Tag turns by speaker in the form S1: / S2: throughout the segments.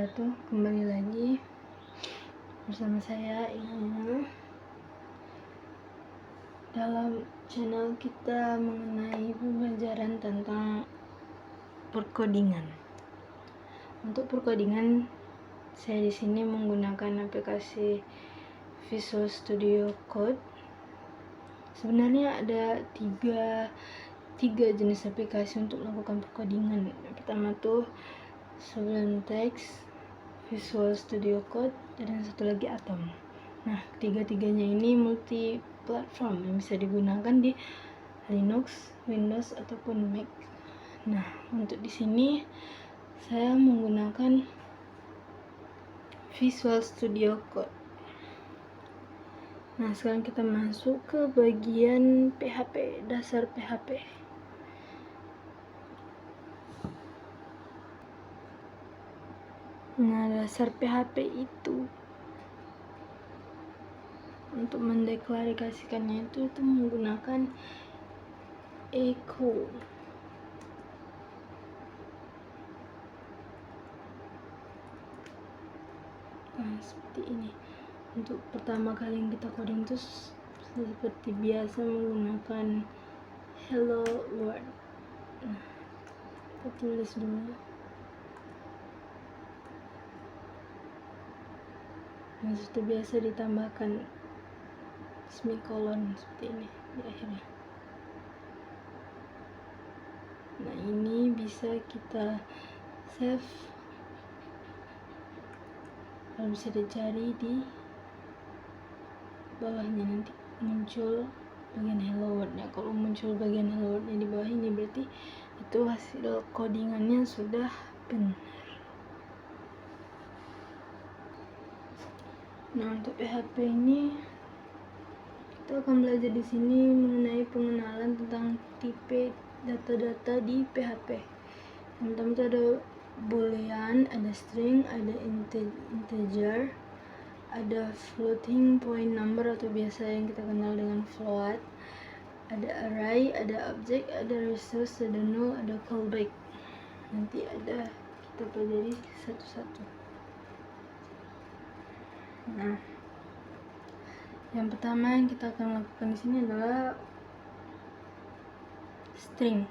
S1: wabarakatuh. Kembali lagi bersama saya Ina dalam channel kita mengenai pembelajaran tentang perkodingan. Untuk perkodingan, saya di sini menggunakan aplikasi Visual Studio Code. Sebenarnya ada tiga jenis aplikasi untuk melakukan perkodingan. Yang pertama tuh Sublime Text, Visual Studio Code, dan yang satu lagi Atom. Nah, tiga-tiganya ini multi platform yang bisa digunakan di Linux, Windows ataupun Mac. Nah, untuk di sini saya menggunakan Visual Studio Code. Nah, sekarang kita masuk ke bagian PHP, dasar PHP. Nah, dasar PHP itu untuk mendeklarasikannya itu menggunakan echo. Nah, seperti ini. Untuk pertama kali yang kita coding itu seperti biasa menggunakan hello world. Nah, kita tulis dulu. Nah, seperti biasa ditambahkan semikolon seperti ini di akhirnya. Nah, ini bisa kita save, lalu bisa dicari di bawahnya, nanti muncul bagian hello world-nya. Kalau muncul bagian hello world-nya di bawah ini, berarti itu hasil codingannya sudah benar. Nah, untuk PHP ini kita akan belajar di sini mengenai pengenalan tentang tipe data-data di PHP. Yang pertama itu ada boolean, ada string, ada integer, ada floating point number atau biasa yang kita kenal dengan float, ada array, ada object, ada resource, ada null, ada callback. Nanti ada kita pelajari satu-satu. Nah, yang pertama yang kita akan lakukan di sini adalah string.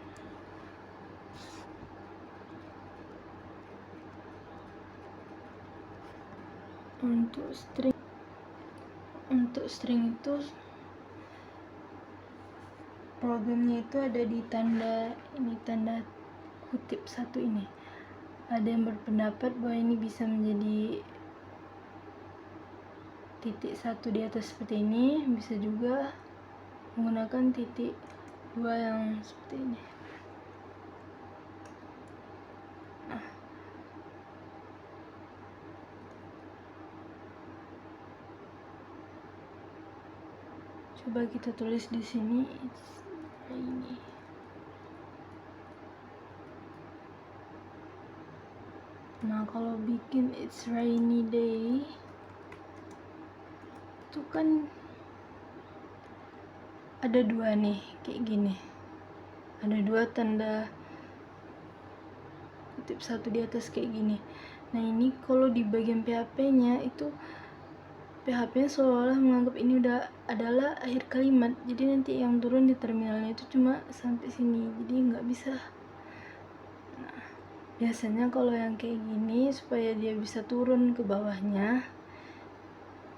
S1: Untuk string itu programnya itu ada di tanda kutip satu ini. Ada yang berpendapat bahwa ini bisa menjadi titik satu di atas seperti ini, bisa juga menggunakan titik dua yang seperti ini. Nah, coba kita tulis di sini ini. Nah, kalau bikin it's rainy day itu kan ada dua nih, kayak gini. Ada dua tanda kutip satu di atas kayak gini. Nah, ini kalau di bagian PHP-nya itu PHP-nya seolah-olah menganggap ini udah adalah akhir kalimat. Jadi nanti yang turun di terminalnya itu cuma sampai sini. Jadi nggak bisa. Nah, biasanya kalau yang kayak gini supaya dia bisa turun ke bawahnya,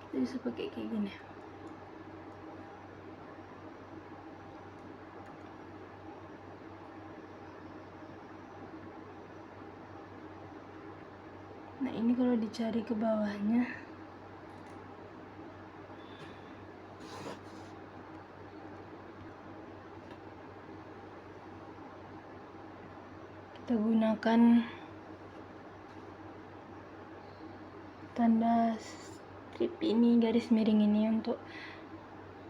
S1: kita bisa pakai kayak gini. Nah, ini kalau dicari ke bawahnya, kita gunakan tanda strip ini, garis miring ini, untuk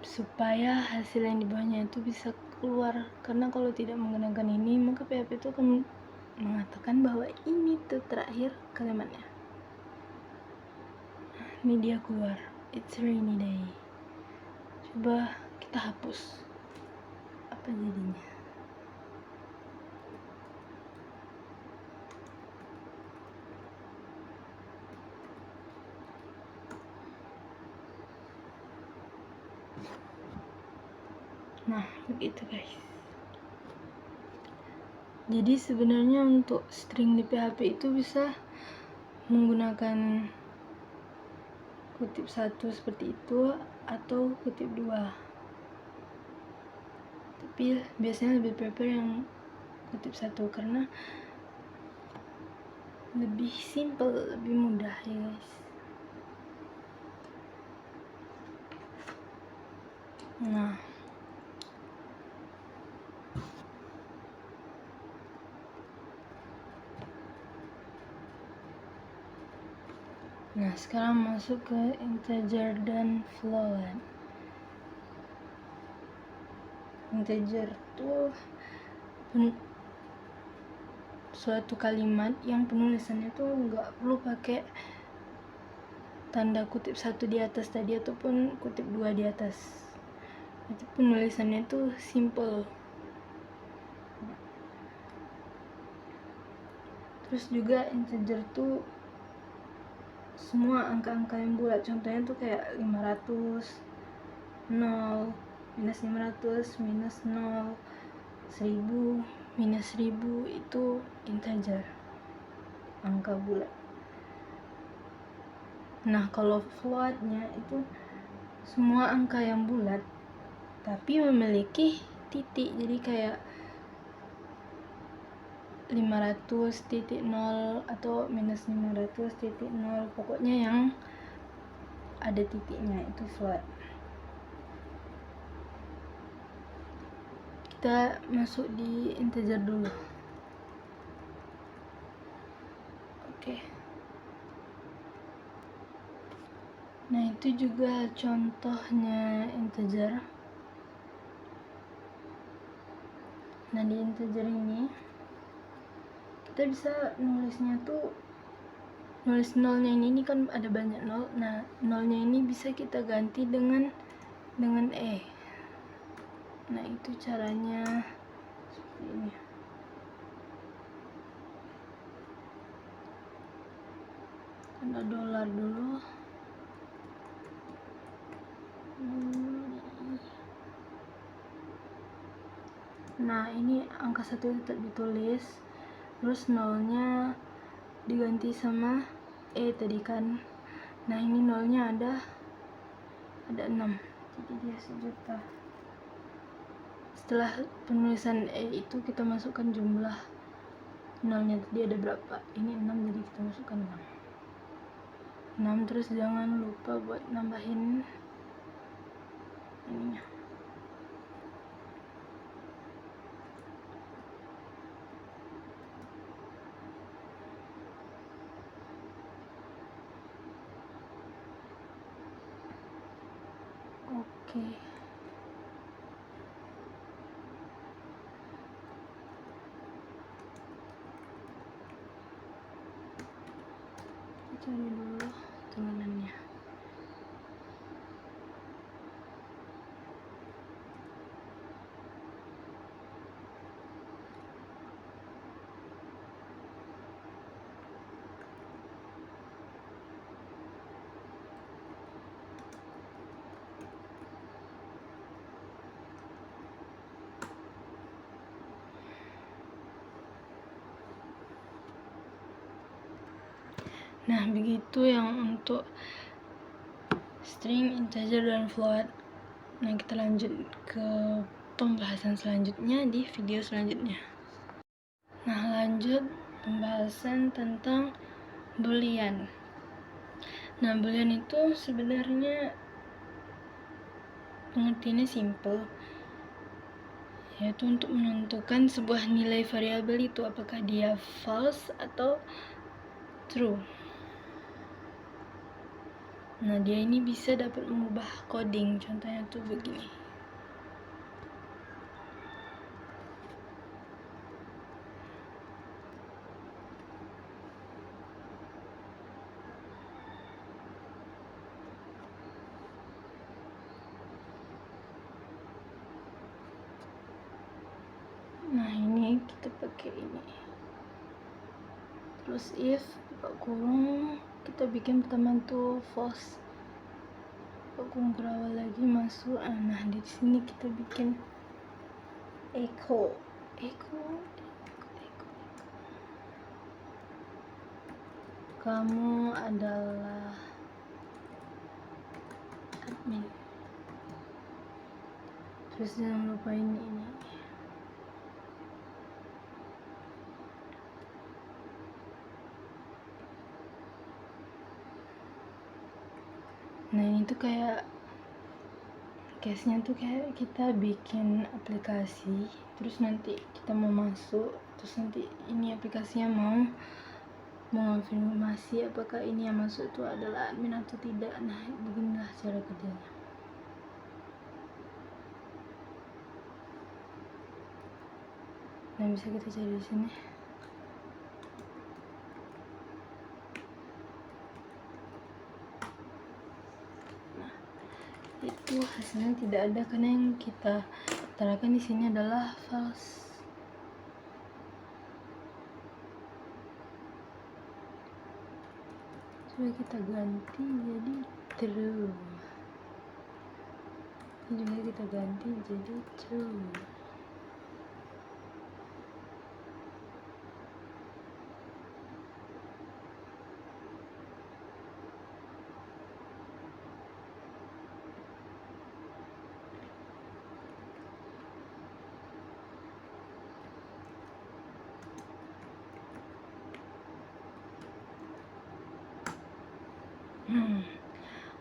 S1: supaya hasil yang di bawahnya itu bisa keluar. Karena kalau tidak menggunakan ini, maka PHP itu akan mengatakan bahwa ini tuh terakhir kalimatnya. Nah, ini dia keluar, it's rainy day. Coba kita hapus, apa jadinya? Nah, begitu guys. Jadi sebenarnya untuk string di PHP itu bisa menggunakan kutip 1 seperti itu atau kutip 2. Tapi biasanya lebih prefer yang kutip 1 karena lebih simple, lebih mudah ya guys. Nah, sekarang masuk ke integer dan float. Integer tuh suatu kalimat yang penulisannya tuh nggak perlu pakai tanda kutip 1 di atas tadi ataupun kutip 2 di atas. Itu penulisannya tuh simple. Terus juga integer tuh semua angka-angka yang bulat, contohnya tuh kayak 500, 0, minus 500, minus 0, 1000, minus 1000 itu integer, angka bulat. Nah, kalau floatnya itu semua angka yang bulat tapi memiliki titik, jadi kayak 500.0 atau minus 500.0, pokoknya yang ada titiknya itu float. Kita masuk di integer dulu. Oke. Nah, itu juga contohnya integer. Nah, di integer ini kita bisa nulisnya tuh, nulis nolnya ini kan ada banyak nol. Nah, nolnya ini bisa kita ganti dengan E. Nah, itu caranya seperti ini. Ada dolar dulu. Nah, ini angka 1 tetap ditulis, terus nolnya diganti sama E tadi kan. Nah, ini nolnya ada 6, jadi dia 1.000.000. Setelah penulisan E itu kita masukkan jumlah nolnya tadi ada berapa, ini 6, jadi kita masukkan 6. Terus jangan lupa buat nambahin ininya. Oke. Cari dulu turunannya. Nah, begitu yang untuk string, integer, dan float. Nah, kita lanjut ke pembahasan selanjutnya di video selanjutnya. Nah, lanjut pembahasan tentang boolean. Nah, boolean itu sebenarnya pengertiannya simple, yaitu untuk menentukan sebuah nilai variabel itu apakah dia false atau true. Nah, dia ini bisa dapat mengubah coding, contohnya tuh begini. Nah, ini kita pakai ini. Terus if buka kurung, kita bikin pertama tuh false, buka kurung awal lagi masuk. Nah, di sini kita bikin Eko. Kamu adalah admin. Terus jangan lupain ini. Nah ini tuh kayak case-nya tuh kayak kita bikin aplikasi, terus nanti kita mau masuk, terus nanti ini aplikasinya mau mengonfirmasi apakah ini yang masuk itu adalah admin atau tidak. Nah beginilah cara kerjanya. Nah bisa kita cari di sini. Nah itu hasilnya tidak ada karena yang kita utarakan di sini adalah false. Coba kita ganti jadi true. Ini juga kita ganti jadi true.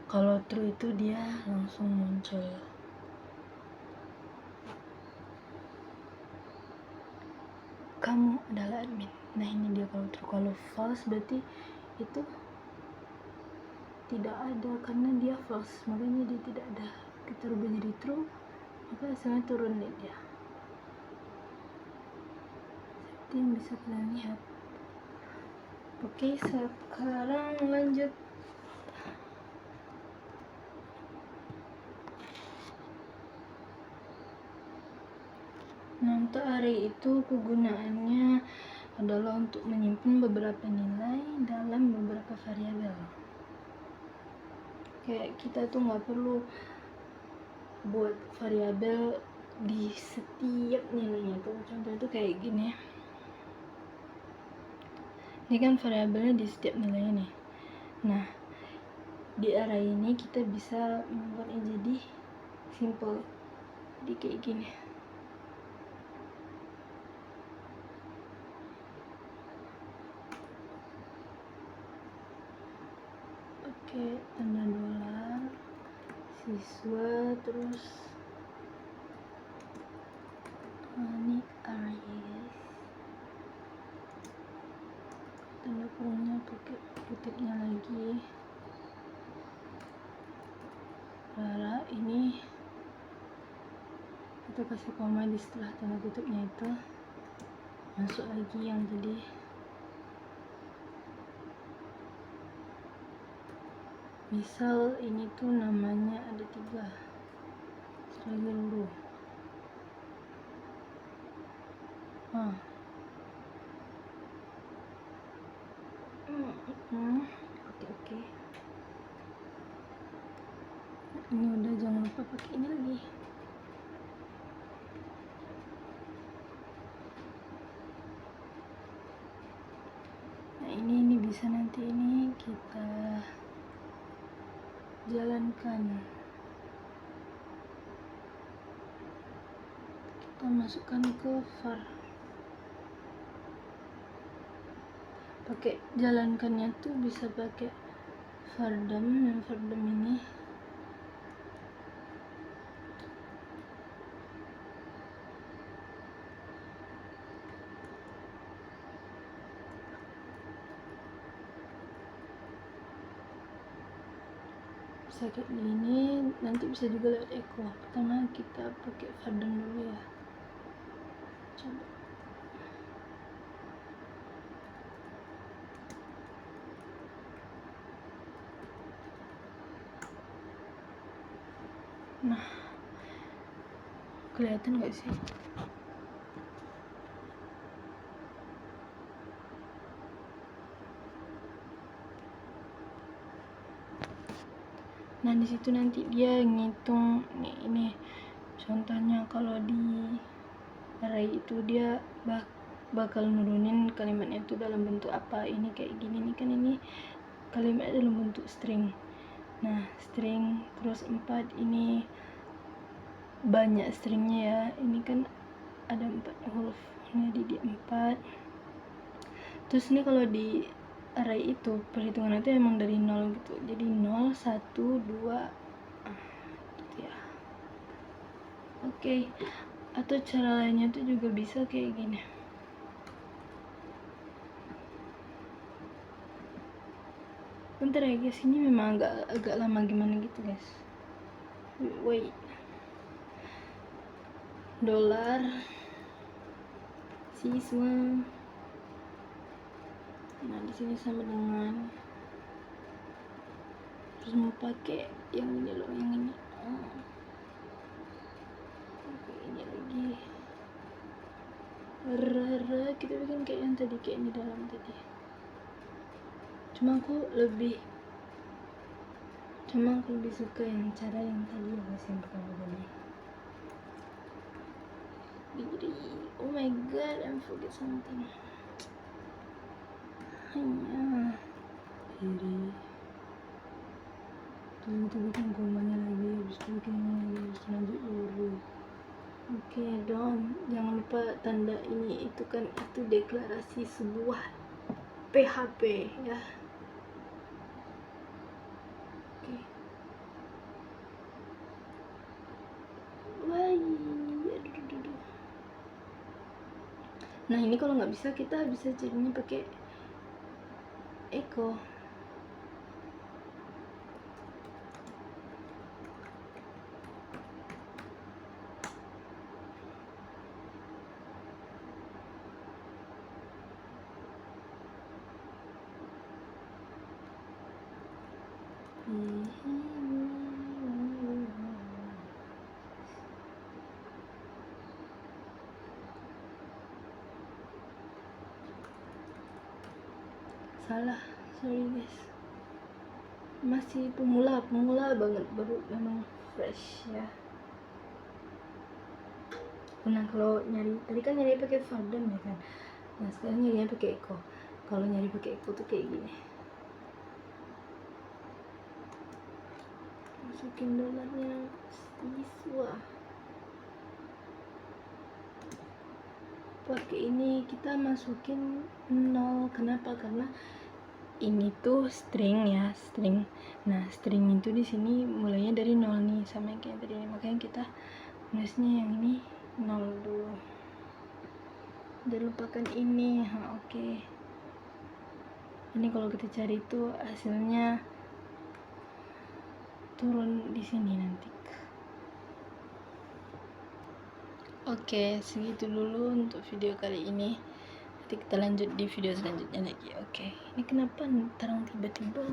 S1: Kalau true itu dia langsung muncul. Kamu adalah admin. Nah ini dia kalau true. Kalau false berarti itu tidak ada karena dia false, makanya dia tidak ada. Kita rubah jadi true, maka hasilnya turun nih dia. Seperti yang bisa kalian lihat. Oke, sekarang lanjut. Nah, untuk array itu kegunaannya adalah untuk menyimpan beberapa nilai dalam beberapa variabel. Kayak kita tuh nggak perlu buat variabel di setiap nilainya tuh. Contoh itu kayak gini. Ini kan variabelnya di setiap nilainya nih. Nah, di array ini kita bisa membuatnya jadi simple. Jadi kayak gini. Oke, tanda dolar, siswa, terus ini array guys. Tanda kurungnya pakai kutipnya lagi. Rara ini kita kasih koma di setelah tanda kutipnya itu, masuk lagi yang tadi. Misal ini tuh namanya ada 3 lagi luru. Oke. Ini udah, jangan lupa pakai ini lagi. Nah ini bisa nanti ini kita jalankan. Kita masukkan ke var. Pakai jalankannya tuh bisa pakai vardam, yang vardam ini bisa kayak gini, nanti bisa juga lewat echo. Pertama kita pakai vardam dulu ya. Coba. Nah, kelihatan gak sih? Nah di situ nanti dia ngitung nih, ini contohnya kalau di array itu dia bakal nurunin kalimatnya itu dalam bentuk apa. Ini kayak gini nih kan, ini kalimat dalam bentuk string. Nah, string terus 4 ini banyak stringnya ya. Ini kan ada 4 huruf, jadi di 4. Terus ini kalau di array itu perhitungan itu emang dari 0 gitu. Jadi 0, 1, 2 gitu ya. Oke. Atau cara lainnya tuh juga bisa kayak gini. Bentar ya guys, ini memang agak lama gimana gitu guys. Wait. Dolar siswa. Nah, di sini sama dengan, terus mau pakai yang ini loh, yang ini. Oke, ini lagi. Kita bikin kayak yang tadi, kayak di dalam tadi. Cuma aku lebih suka yang cara yang tadi ya guys, yang pertama tadi. Oh my god, I forget something. Hanya diri. Terus itu bikin komanya lagi, habis itu bikin ini lagi, habis itu lanjut dulu. Oke, jangan lupa tanda ini, itu kan itu deklarasi sebuah PHP ya. Oke. Aduh. Nah, ini kalau nggak bisa, kita bisa jadinya pakai echo. Salah, sorry guys, masih pemula banget, baru memang fresh ya. Nah, kalau nyari tadi kan nyari pakai Fathom ya kan, nah sekarang nyarinya pakai echo. Kalau nyari pakai echo tuh kayak gini, masukin dolarnya siswa. Pakai ini kita masukin 0. Kenapa? Karena ini tuh string ya, string. Nah, string itu di sini mulainya dari 0 nih, sama yang kayak tadi. Makanya kita nulisnya yang ini 0 dulu. Jangan lupakan ini. Oke. Ini kalau kita cari tuh hasilnya turun di sini nanti. Oke, segitu dulu untuk video kali ini. Nanti kita lanjut di video selanjutnya lagi. Oke. Ini kenapa terang tiba-tiba?